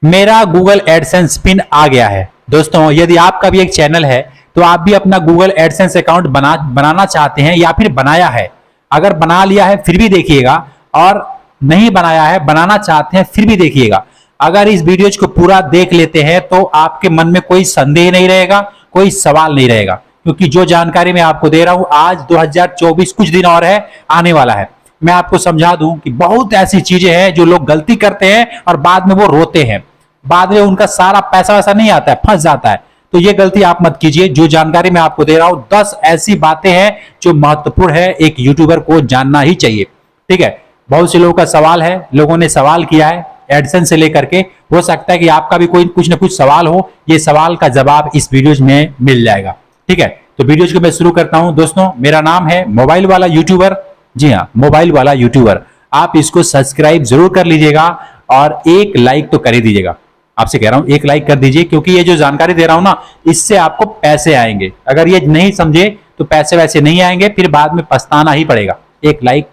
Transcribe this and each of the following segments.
मेरा Google AdSense pin आ गया है। दोस्तों, यदि आपका भी एक चैनल है तो आप भी अपना गूगल एडसेंस अकाउंट बनाना चाहते हैं या फिर बनाया है, अगर बना लिया है फिर भी देखिएगा, और नहीं बनाया है बनाना चाहते हैं फिर भी देखिएगा। अगर इस वीडियोज को पूरा देख लेते हैं तो आपके मन में कोई संदेह नहीं रहेगा, कोई सवाल नहीं रहेगा, क्योंकि जो जानकारी मैं आपको दे रहा हूं, आज 2024 कुछ दिन और है, आने वाला है। मैं आपको समझा दूं कि बहुत ऐसी चीजें हैं जो लोग गलती करते हैं और बाद में वो रोते हैं, बाद में उनका सारा पैसा वैसा नहीं आता है, फंस जाता है। तो ये गलती आप मत कीजिए। जो जानकारी मैं आपको दे रहा हूं, 10 ऐसी बातें हैं जो महत्वपूर्ण है, एक यूट्यूबर को जानना ही चाहिए। ठीक है, बहुत से लोगों का सवाल है, लोगों ने सवाल किया है एडसेंस से लेकर के। हो सकता है कि आपका भी कोई कुछ ना कुछ सवाल हो, ये सवाल का जवाब इस वीडियोज में मिल जाएगा। ठीक है, तो वीडियोज को मैं शुरू करता हूं। दोस्तों, मेरा नाम है मोबाइल वाला यूट्यूबर। जी हाँ, मोबाइल वाला यूट्यूबर। आप इसको सब्सक्राइब जरूर कर लीजिएगा और एक लाइक तो कर ही दीजिएगा। आपसे कह रहा हूं एक लाइक कर दीजिए, क्योंकि ये जो जानकारी दे रहा हूं ना, इससे आपको पैसे आएंगे। अगर ये नहीं समझे तो पैसे वैसे नहीं आएंगे, फिर बाद में पछताना ही पड़ेगा। एक लाइक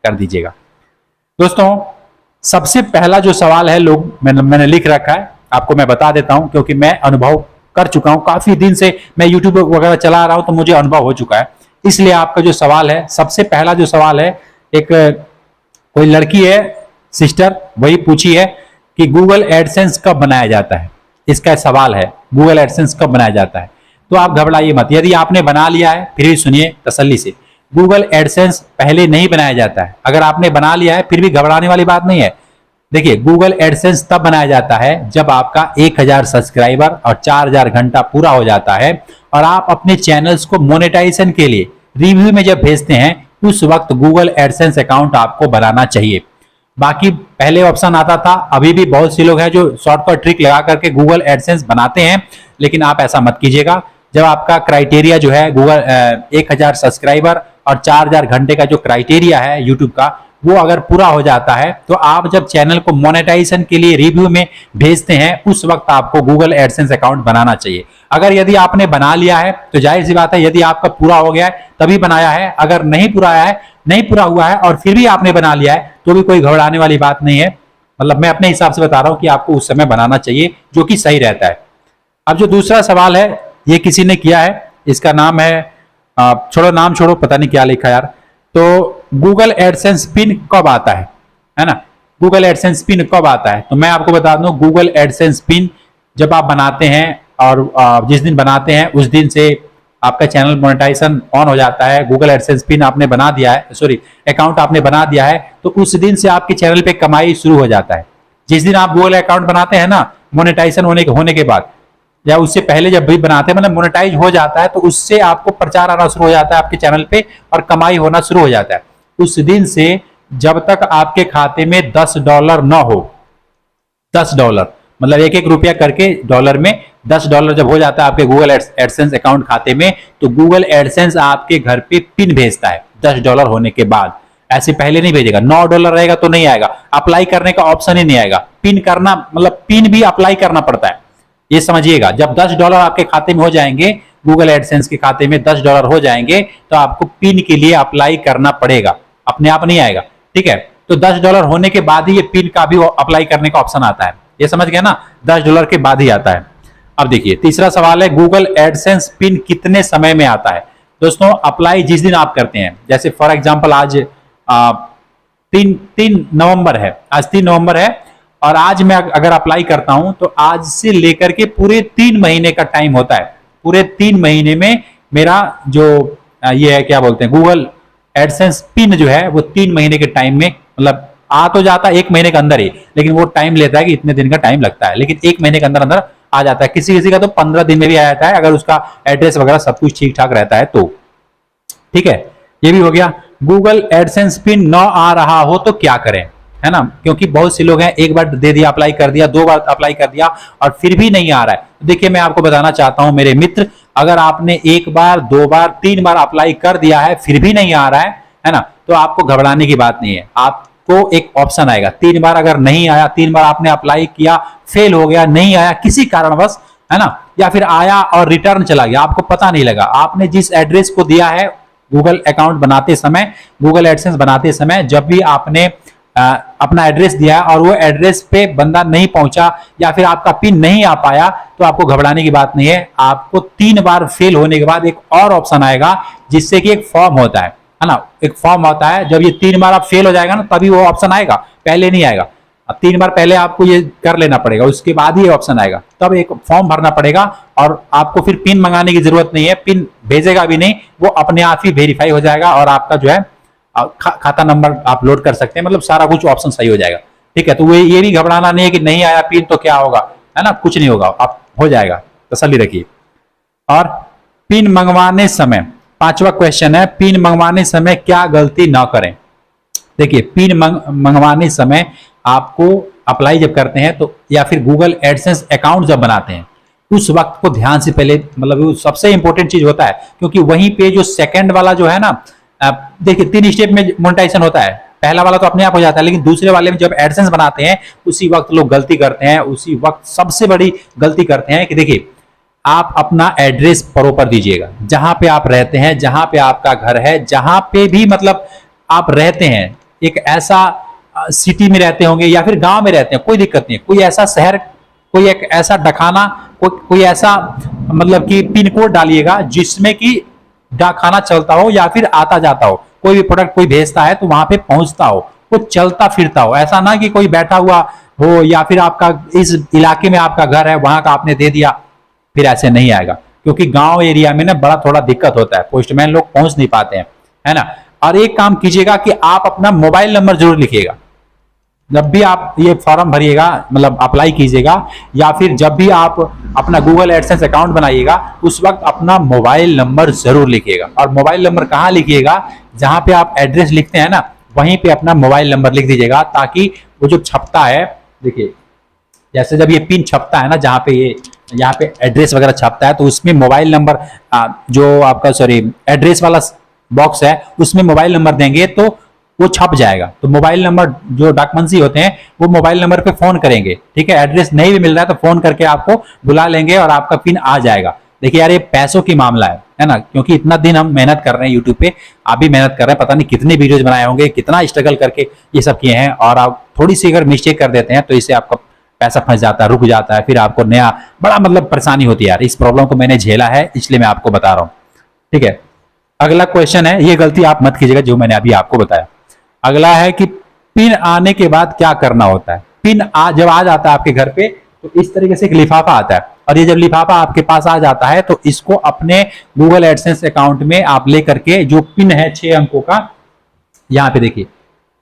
कर दीजिएगा। दोस्तों, सबसे पहला जो सवाल है, मैंने लिख रखा है, आपको मैं बता देता हूं, क्योंकि मैं अनुभव कर चुका हूं। काफी दिन से मैं यूट्यूब वगैरह चला रहा हूं, तो मुझे अनुभव हो चुका है। इसलिए आपका जो सवाल है, सबसे पहला जो सवाल है, एक कोई लड़की है, सिस्टर, वही पूछी है कि गूगल एडसेंस कब बनाया जाता है। इसका सवाल है, गूगल एडसेंस कब बनाया जाता है। तो आप घबराइए मत। यदि आपने बना लिया है फिर भी सुनिए तसल्ली से, गूगल एडसेंस पहले नहीं बनाया जाता है। अगर आपने बना लिया है फिर भी घबराने वाली बात नहीं है। देखिए, गूगल एडसेंस तब बनाया जाता है जब आपका 1000 सब्सक्राइबर और 4000 घंटा पूरा हो जाता है, और आप अपने चैनल्स को मोनेटाइजेशन के लिए रिव्यू में जब भेजते हैं, उस वक्त गूगल एडसेंस अकाउंट आपको बनाना चाहिए। बाकी पहले ऑप्शन आता था, अभी भी बहुत से लोग हैं जो शॉर्टकट ट्रिक लगा करके गूगल एडसेंस बनाते हैं, लेकिन आप ऐसा मत कीजिएगा। जब आपका क्राइटेरिया जो है गूगल 1000 सब्सक्राइबर और 4000 घंटे का जो क्राइटेरिया है यूट्यूब का, वो अगर पूरा हो जाता है, तो आप जब चैनल को मोनेटाइजेशन के लिए रिव्यू में भेजते हैं, उस वक्त आपको गूगल एडसेंस अकाउंट बनाना चाहिए। अगर यदि आपने बना लिया है तो जाहिर सी बात है, यदि आपका पूरा हो गया है तभी बनाया है। अगर नहीं पूरा हुआ है और फिर भी आपने बना लिया है, तो भी कोई घबराने वाली बात नहीं है। मतलब मैं अपने हिसाब से बता रहा हूं कि आपको उस समय बनाना चाहिए, जो कि सही रहता है। अब जो दूसरा सवाल है, ये किसी ने किया है, इसका नाम है, छोड़ो नाम छोड़ो, पता नहीं क्या लिखा यार। तो गूगल एडसेंस पिन कब आता है ना, गूगल एडसेंस पिन कब आता है। तो मैं आपको बता दूं, गूगल एडसेंस पिन जब आप बनाते हैं, और जिस दिन बनाते हैं उस दिन से आपका चैनल मोनेटाइजेशन ऑन हो जाता है। गूगल एडसेंस पिन आपने बना दिया है, सॉरी अकाउंट आपने बना दिया है, तो उस दिन से आपके चैनल पे कमाई शुरू हो जाता है। जिस दिन आप गूगल अकाउंट बनाते हैं ना, मोनेटाइजेशन होने के बाद, या उससे पहले जब भी बनाते हैं, मतलब मोनेटाइज हो जाता है, तो उससे आपको प्रचार आना शुरू हो जाता है आपके चैनल पे, और कमाई होना शुरू हो जाता है। उस दिन से जब तक आपके खाते में $10 न हो, $10 मतलब एक रुपया करके डॉलर में $10 जब हो जाता है आपके गूगल एडसेंस अकाउंट खाते में, तो गूगल एडसेंस आपके घर पे पिन भेजता है $10 होने के बाद। ऐसे पहले नहीं भेजेगा। $9 रहेगा तो नहीं आएगा, अप्लाई करने का ऑप्शन ही नहीं आएगा। पिन करना, मतलब पिन भी अप्लाई करना पड़ता है, ये समझिएगा। जब $10 आपके खाते में हो जाएंगे, गूगल एडसेंस के खाते में $10 हो जाएंगे, तो आपको पिन के लिए अप्लाई करना पड़ेगा, अपने आप नहीं आएगा। ठीक है, तो $10 होने के बाद ही ये पिन का भी अप्लाई करने का ऑप्शन आता है। ये समझ गया ना, $10 के बाद ही आता है। अब देखिए, तीसरा सवाल है, गूगल एडसेंस पिन कितने समय में आता है। दोस्तों, अप्लाई जिस दिन आप करते हैं, जैसे फॉर एग्जांपल आज 3 नवंबर है, आज 3 नवंबर है, और आज मैं अगर अप्लाई करता हूं तो आज से लेकर के पूरे 3 महीने का टाइम होता है। पूरे 3 महीने में मेरा जो ये है, क्या बोलते हैं, गूगल एडसेंस पिन जो है, वो 3 महीने के टाइम में, मतलब आ तो जाता है 1 महीने के अंदर ही, लेकिन वो टाइम लेता है कि इतने दिन का टाइम लगता है, लेकिन 1 महीने के अंदर अंदर आ जाता है। किसी किसी का तो 15 दिन में भी आ जाता है, अगर उसका एड्रेस वगैरह सब कुछ ठीक ठाक रहता है तो। ठीक है, ये भी हो गया। गूगल एडसेंस पिन न आ रहा हो तो क्या करें, है ना, क्योंकि बहुत से लोग हैं, एक बार दे दिया, अप्लाई कर दिया, 2 बार अप्लाई कर दिया और फिर भी नहीं आ रहा है। देखिए, मैं आपको बताना चाहता हूं मेरे मित्र, अगर आपने 1 बार, 2 बार, 3 बार अप्लाई कर दिया है, फिर भी नहीं आ रहा है ना, तो आपको घबराने की बात नहीं है। आपको एक ऑप्शन आएगा, 3 बार अगर नहीं आया, 3 बार आपने अप्लाई किया, फेल हो गया, नहीं आया किसी कारणवश, है ना, या फिर आया और रिटर्न चला गया, आपको पता नहीं लगा, आपने जिस एड्रेस को दिया है गूगल अकाउंट बनाते समय, गूगल एडसेंस बनाते समय, जब भी आपने अपना एड्रेस दिया और वो एड्रेस पे बंदा नहीं पहुंचा या फिर आपका पिन नहीं आ पाया, तो आपको घबराने की बात नहीं है। आपको 3 बार फेल होने के बाद एक और ऑप्शन आएगा जिससे कि एक फॉर्म होता है ना, एक फॉर्म होता है। जब ये 3 बार आप फेल हो जाएगा ना तभी वो ऑप्शन आएगा, पहले नहीं आएगा। अब 3 बार पहले आपको ये कर लेना पड़ेगा, उसके बाद ही ऑप्शन आएगा, तब एक फॉर्म भरना पड़ेगा और आपको फिर पिन मंगाने की जरूरत नहीं है, पिन भेजेगा भी नहीं, वो अपने आप ही वेरीफाई हो जाएगा और आपका जो है खाता नंबर आप लोड कर सकते हैं, मतलब सारा कुछ ऑप्शन सही हो जाएगा। ठीक है, तो ये भी घबराना नहीं है कि नहीं आया पिन तो क्या होगा, है ना, कुछ नहीं होगा, आप हो जाएगा, तसल्ली रखिए। और पिन मंगवाने समय 5वां क्वेश्चन है, पिन मंगवाने समय क्या गलती ना करें। देखिए, पिन मंगवाने समय आपको अप्लाई जब करते हैं तो या फिर गूगल एडसेंस अकाउंट जब बनाते हैं उस वक्त को ध्यान से पहले, मतलब वो सबसे इंपॉर्टेंट चीज होता है, क्योंकि वहीं पे जो सेकंड वाला जो है ना, देखिए 3 स्टेप में मोनेटाइजेशन होता है। पहला वाला तो अपने आप हो जाता है, लेकिन दूसरे वाले में जब एडसेंस बनाते हैं उसी वक्त लोग गलती करते हैं। उसी वक्त सबसे बड़ी गलती करते हैं कि देखिए, आप अपना एड्रेस प्रॉपर दीजिएगा, जहां पे आप रहते हैं, जहां पे आपका घर है, जहां पे भी मतलब आप रहते हैं, एक ऐसा सिटी में रहते होंगे या फिर गांव में रहते हैं, कोई दिक्कत नहीं है, कोई ऐसा शहर, कोई एक ऐसा डखाना, कोई ऐसा मतलब कि पिन कोड डालिएगा जिसमें कि डाकखाना चलता हो या फिर आता जाता हो, कोई भी प्रोडक्ट कोई भेजता है तो वहां पे पहुंचता हो, वो चलता फिरता हो। ऐसा ना कि कोई बैठा हुआ हो या फिर आपका इस इलाके में आपका घर है वहां का आपने दे दिया, फिर ऐसे नहीं आएगा, क्योंकि गांव एरिया में ना बड़ा थोड़ा दिक्कत होता है, पोस्टमैन लोग पहुंच नहीं पाते हैं, है ना। और एक काम कीजिएगा कि आप अपना मोबाइल नंबर जरूर लिखिएगा जब भी आप ये फॉर्म भरिएगा, मतलब अप्लाई कीजिएगा, या फिर जब भी आप अपना गूगल एडसेंस अकाउंट बनाइएगा उस वक्त अपना मोबाइल नंबर जरूर लिखिएगा। और मोबाइल नंबर कहाँ लिखिएगा, जहां पे आप एड्रेस लिखते हैं ना वहीं पे अपना मोबाइल नंबर लिख दीजिएगा, ताकि वो जो छपता है, देखिए जैसे जब ये पिन छपता है ना, जहां पे ये यहाँ पे एड्रेस वगैरह छपता है तो उसमें मोबाइल नंबर, जो आपका एड्रेस वाला बॉक्स है उसमें मोबाइल नंबर देंगे तो वो छप जाएगा। तो मोबाइल नंबर जो डाकमंसी होते हैं वो मोबाइल नंबर पे फोन करेंगे, ठीक है। एड्रेस नहीं भी मिल रहा है तो फोन करके आपको बुला लेंगे और आपका पिन आ जाएगा। देखिए यार, ये पैसों की मामला है ना, क्योंकि इतना दिन हम मेहनत कर रहे हैं यूट्यूब पे, आप भी मेहनत कर रहे हैं, पता नहीं कितने वीडियोज बनाए होंगे, कितना स्ट्रगल करके ये सब किए हैं, और आप थोड़ी सी अगर मिस्टेक कर देते हैं तो इससे आपका पैसा फंस जाता है, रुक जाता है, फिर आपको नया बड़ा मतलब परेशानी होती है यार। इस प्रॉब्लम को मैंने झेला है, इसलिए मैं आपको बता रहा हूँ, ठीक है। अगला क्वेश्चन है, ये गलती आप मत कीजिएगा जो मैंने अभी आपको बताया। अगला है कि पिन आने के बाद क्या करना होता है। पिन जब आ जाता है आपके घर पे तो इस तरीके से एक लिफाफा आता है, और ये जब लिफाफा आपके पास आ जाता है तो इसको अपने गूगल एडसेंस अकाउंट में आप लेकर के, जो पिन है 6 अंकों का, यहाँ पे देखिए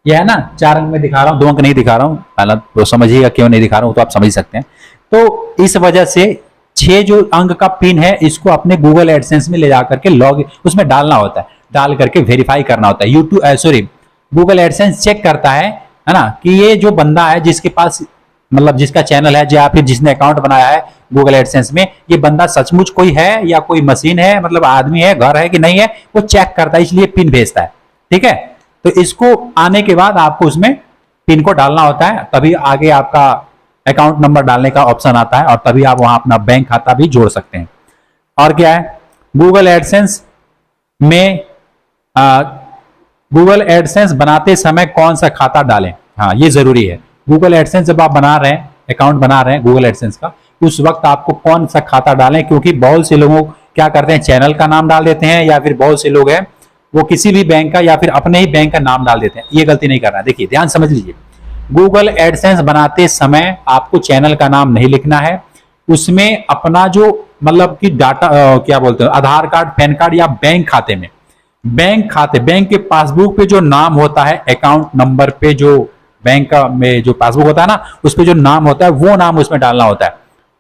ये है ना, 4 अंक में दिखा रहा हूँ, 2 अंक नहीं दिखा रहा हूँ, पहला तो समझिएगा क्यों नहीं दिखा रहा हूँ, तो आप समझ सकते हैं। तो इस वजह से 6 जो अंक का पिन है इसको अपने गूगल एडसेंस में ले जाकर के लॉग उसमें डालना होता है, डाल करके वेरीफाई करना होता है। यूट्यूब गूगल एडसेंस चेक करता है ना, कि ये जो बंदा है जिसके पास मतलब जिसका चैनल है या फिर जिसने अकाउंट बनाया है गूगल एडसेंस में, ये बंदा सचमुच कोई है या कोई मशीन है, मतलब आदमी है, घर है कि नहीं है, वो चेक करता है, इसलिए पिन भेजता है, ठीक है। तो इसको आने के बाद आपको उसमें पिन को डालना होता है, तभी आगे आपका अकाउंट नंबर डालने का ऑप्शन आता है और तभी आप वहां अपना बैंक खाता भी जोड़ सकते हैं। और क्या है, गूगल एडसेंस में गूगल एडसेंस बनाते समय कौन सा खाता डालें, हाँ ये जरूरी है। गूगल एडसेंस जब आप बना रहे हैं, अकाउंट बना रहे हैं गूगल एडसेंस का, उस वक्त आपको कौन सा खाता डालें, क्योंकि बहुत से लोग क्या करते हैं, चैनल का नाम डाल देते हैं, या फिर बहुत से लोग हैं वो किसी भी बैंक का या फिर अपने ही बैंक का नाम डाल देते हैं। ये गलती नहीं करना है। देखिए ध्यान समझ लीजिए, गूगल एडसेंस बनाते समय आपको चैनल का नाम नहीं लिखना है, उसमें अपना जो मतलब कि डाटा क्या बोलते हैं, आधार कार्ड, पैन कार्ड या बैंक खाते में, बैंक के पासबुक पे जो नाम होता है, अकाउंट नंबर पे जो बैंक का में जो पासबुक होता है ना, उस पे जो नाम होता है वो नाम उसमें डालना होता है।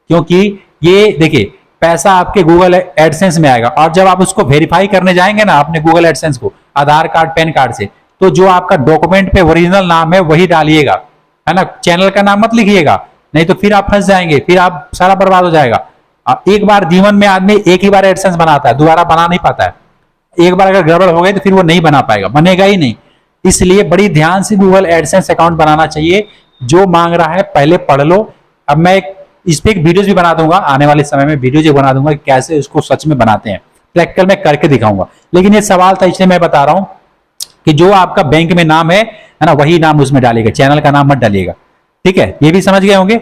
क्योंकि ये देखिए पैसा आपके गूगल एडसेंस में आएगा, और जब आप उसको वेरीफाई करने जाएंगे ना अपने गूगल एडसेंस को आधार कार्ड, पैन कार्ड से, तो जो आपका डॉक्यूमेंट पे ओरिजिनल नाम है वही डालिएगा, है ना। चैनल का नाम मत लिखिएगा, नहीं तो फिर आप फंस जाएंगे, फिर आप सारा बर्बाद हो जाएगा। एक बार जीवन में आदमी एक ही बार एडसेंस बनाता है, दोबारा बना नहीं पाता है। एक बार अगर गड़बड़ हो गई तो फिर वो नहीं बना पाएगा, बनेगा ही नहीं। इसलिए बड़ी ध्यान से गूगल एडसेंस अकाउंट बनाना चाहिए। जो मांग रहा है पहले पढ़ लो। अब मैं इस पे एक वीडियोज भी बना दूंगा, आने वाले समय में वीडियोज बना दूंगा कि कैसे उसको सच में बनाते हैं, प्रैक्टिकल में करके दिखाऊंगा। लेकिन ये सवाल था इसलिए मैं बता रहा हूं कि जो आपका बैंक में नाम है ना, वही नाम उसमें डालिएगा, चैनल का नाम मत डालिएगा। ठीक है, ये भी समझ गए होंगे।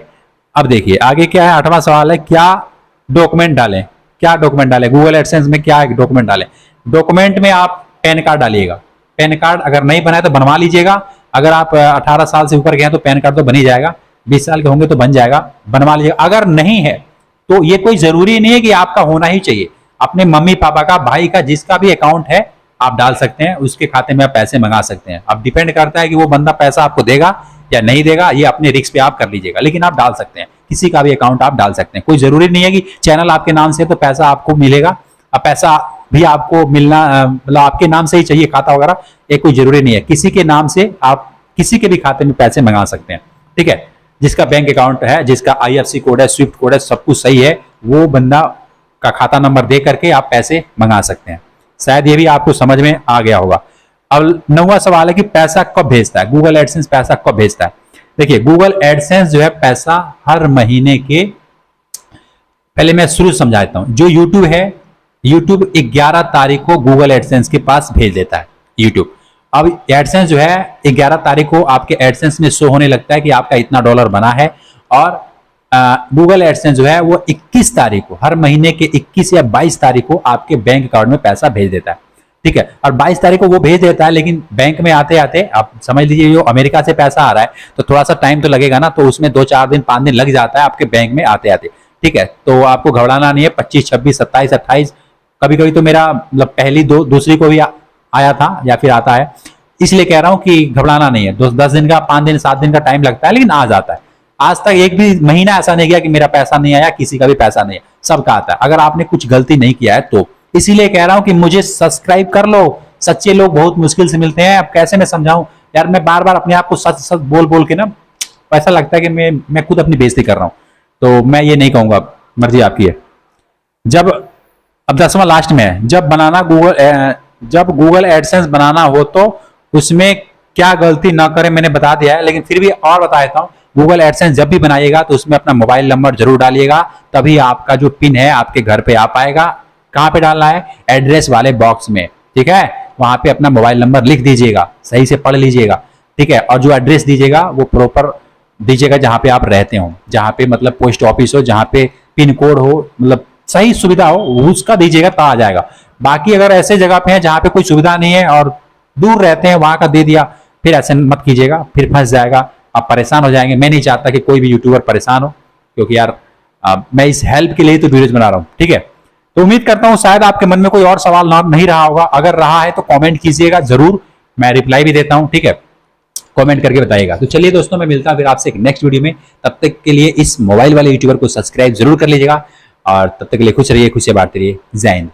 अब देखिए आगे क्या है, 8वां सवाल है, क्या डॉक्यूमेंट डालें? क्या डॉक्यूमेंट डालें गूगल एडसेंस में? क्या डॉक्यूमेंट डालें? डॉक्यूमेंट में आप पैन कार्ड डालिएगा। पैन कार्ड अगर नहीं बनाए तो बनवा लीजिएगा। अगर आप 18 साल से ऊपर के हैं तो पैन कार्ड तो बन ही जाएगा, 20 साल के होंगे तो बन जाएगा, बनवा लीजिएगा। अगर नहीं है तो ये कोई जरूरी नहीं है कि आपका होना ही चाहिए, अपने मम्मी पापा का, भाई का, जिसका भी अकाउंट है आप डाल सकते हैं, उसके खाते में आप पैसे मंगा सकते हैं। अब डिपेंड करता है कि वो बंदा पैसा आपको देगा या नहीं देगा, ये अपने रिस्क पे आप कर लीजिएगा, लेकिन आप डाल सकते हैं, किसी का भी अकाउंट आप डाल सकते हैं। कोई जरूरी नहीं है कि चैनल आपके नाम से तो पैसा आपको मिलेगा, अब पैसा भी आपको मिलना मतलब आपके नाम से ही चाहिए खाता वगैरह, ये कोई जरूरी नहीं है। किसी के नाम से आप किसी के भी खाते में पैसे मंगा सकते हैं। ठीक है, जिसका बैंक अकाउंट है, जिसका IFSC कोड है, स्विफ्ट कोड है, सब कुछ सही है, वो बंदा का खाता नंबर दे करके आप पैसे मंगा सकते हैं। शायद ये भी आपको समझ में आ गया होगा। अब 9वां सवाल है कि पैसा कब भेजता है गूगल एडसेंस, पैसा कब भेजता है? देखिए गूगल एडसेंस जो है पैसा हर महीने के, पहले मैं शुरू समझा देता हूं। जो यूट्यूब है, यूट्यूब 11 तारीख को गूगल एडसेंस के पास भेज देता है यूट्यूब। अब एडसेंस जो है 11 तारीख को आपके एडसेंस में शो होने लगता है कि आपका इतना डॉलर बना है, और गूगल एडसेंस जो है वो 21 तारीख को, हर महीने के 21 या 22 तारीख को आपके बैंक अकाउंट में पैसा भेज देता है। ठीक है, और 22 तारीख को वो भेज देता है, लेकिन बैंक में आते आते आप समझ लीजिए जो अमेरिका से पैसा आ रहा है तो थोड़ा सा टाइम तो लगेगा ना, तो उसमें 2-4 दिन 5 दिन लग जाता है आपके बैंक में आते आते। ठीक है, तो आपको घबराना नहीं है। 25, 26, 27, 28, कभी कभी तो मेरा मतलब पहली दूसरी को भी आया था या फिर आता है, इसलिए कह रहा हूं कि घबराना नहीं है। 10 दिन का, 5 दिन, 7 दिन का टाइम लगता है, लेकिन आ जाता है। आज तक एक भी महीना ऐसा नहीं गया कि मेरा पैसा नहीं आया, किसी का भी पैसा नहीं है, सबका आता है, अगर आपने कुछ गलती नहीं किया है तो। इसीलिए कह रहा हूं कि मुझे सब्सक्राइब कर लो। सच्चे लोग बहुत मुश्किल से मिलते हैं। अब कैसे मैं समझाऊं यार, मैं बार बार अपने आप को सच सच बोल बोल के ना ऐसा लगता है कि मैं खुद अपनी बेइज्जती कर रहा हूं, तो मैं ये नहीं कहूंगा, मर्जी आपकी है। जब अब 10वां लास्ट में है, जब गूगल एडसेंस बनाना हो तो उसमें क्या गलती ना करें, मैंने बता दिया है, लेकिन फिर भी और बता देता हूं। गूगल एडसेंस जब भी बनाइएगा तो उसमें अपना मोबाइल नंबर जरूर डालिएगा, तभी आपका जो पिन है आपके घर पे आ पाएगा। कहां पे डालना है? एड्रेस वाले बॉक्स में। ठीक है, वहां पे अपना मोबाइल नंबर लिख दीजिएगा, सही से पढ़ लीजिएगा। ठीक है, और जो एड्रेस दीजिएगा वो प्रॉपर दीजिएगा जहां पे आप रहते हो, जहां पे मतलब पोस्ट ऑफिस हो, जहां पे पिन कोड हो, मतलब सही सुविधा हो, उसका दीजिएगा तो आ जाएगा। बाकी अगर ऐसे जगह पे है जहां पे कोई सुविधा नहीं है और दूर रहते हैं, वहां का दे दिया, फिर ऐसे मत कीजिएगा, फिर फंस जाएगा, आप परेशान हो जाएंगे। मैं नहीं चाहता कि कोई भी यूट्यूबर परेशान हो, क्योंकि यार मैं इस हेल्प के लिए तो वीडियोज बना रहा हूं। ठीक है, तो उम्मीद करता हूं शायद आपके मन में कोई और सवाल नहीं रहा होगा। अगर रहा है तो कमेंट कीजिएगा जरूर, मैं रिप्लाई भी देता हूं। ठीक है, कमेंट करके बताइएगा। तो चलिए दोस्तों, मैं मिलता हूं फिर आपसे एक नेक्स्ट वीडियो में। तब तक के लिए इस मोबाइल वाले यूट्यूबर को सब्सक्राइब जरूर कर लीजिएगा, और तब तक के लिए खुश रहिए, खुशियां बांटते रहिए। जय हिंद।